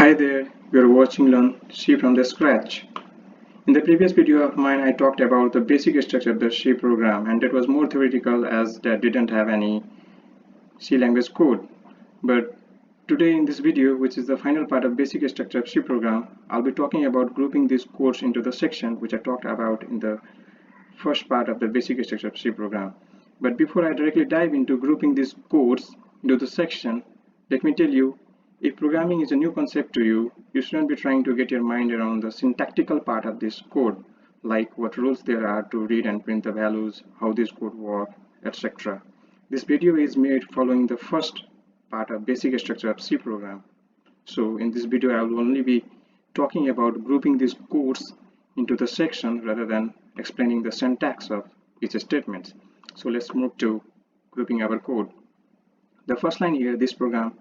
Hi there, you're watching Learn C from the Scratch. In the previous video of mine, I talked about the basic structure of the C program, and that was more theoretical as that didn't have any C language code. But today in this video, which is the final part of basic structure of C program, I'll be talking about grouping these codes into the section which I talked about in the first part of the basic structure of C program. But before I directly dive into grouping these codes into the section, let me tell you, if programming is a new concept to you, you shouldn't be trying to get your mind around the syntactical part of this code, like what rules there are to read and print the values, how this code works, etc. This video is made following the first part of basic structure of C program. So in this video, I will only be talking about grouping these codes into the section rather than explaining the syntax of each statement. So let's move to grouping our code. The first line here, this program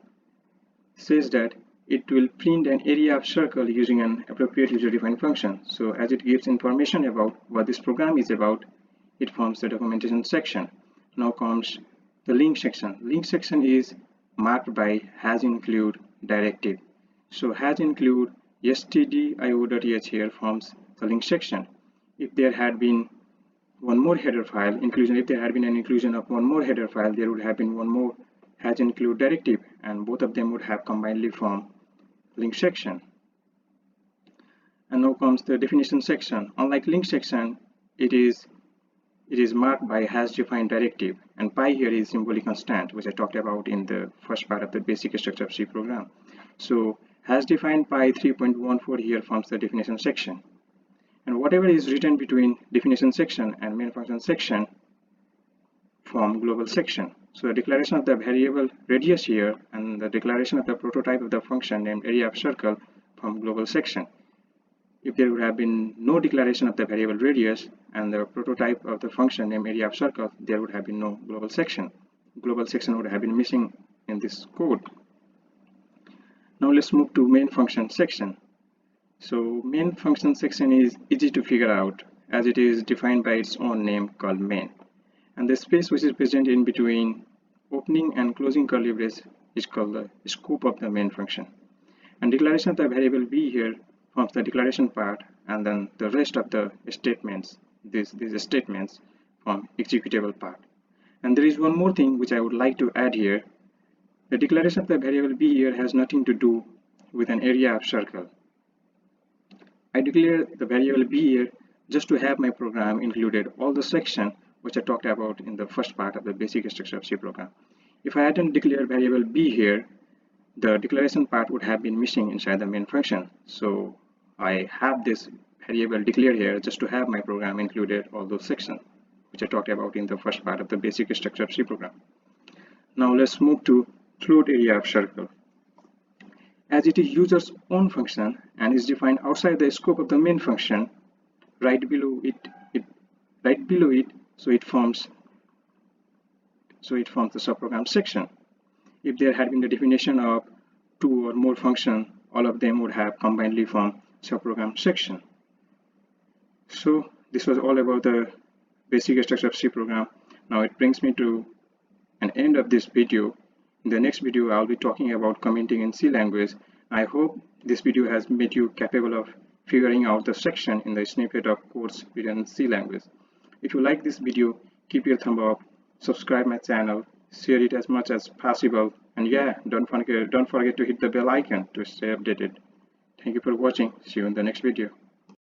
says that it will print an area of circle using an appropriate user-defined function. So as it gives information about what this program is about, it forms the documentation section. Now comes the link section. Link section is marked by has include directive. So has include stdio.h here forms the link section. If there had been one more header file inclusion, if there had been an inclusion of one more header file, there would have been one more has include directive, and both of them would have combinedly form link section. And now comes the definition section. Unlike link section, it is marked by has defined directive, and pi here is symbolic constant, which I talked about in the first part of the basic structure of C program. So has defined pi 3.14 here forms the definition section, and whatever is written between definition section and main function section form global section. So the declaration of the variable radius here and the declaration of the prototype of the function named area of circle form global section. If there would have been no declaration of the variable radius and the prototype of the function named area of circle, there would have been no global section. Global section would have been missing in this code. Now let's move to main function section. So main function section is easy to figure out as it is defined by its own name called main. And the space which is present in between opening and closing curly brace is called the scope of the main function. And declaration of the variable b here forms the declaration part, and then the rest of the statements, these statements form executable part. And there is one more thing which I would like to add here. The declaration of the variable b here has nothing to do with an area of circle. I declare the variable b here just to have my program included all the section which I talked about in the first part of the basic structure of C program. If I hadn't declared variable b here, the declaration part would have been missing inside the main function. So I have this variable declared here just to have my program included all those sections which I talked about in the first part of the basic structure of C program. Now let's move to float area of circle. As it is user's own function and is defined outside the scope of the main function, right below it, so it forms the subprogram section. If there had been the definition of two or more functions, all of them would have combinedly formed subprogram section. So this was all about the basic structure of C program. Now it brings me to an end of this video. In the next video, I'll be talking about commenting in C language. I hope this video has made you capable of figuring out the section in the snippet of codes written in C language. If you like this video, keep your thumb up, subscribe my channel, share it as much as possible, and yeah, don't forget to hit the bell icon to stay updated. Thank you for watching. See you in the next video.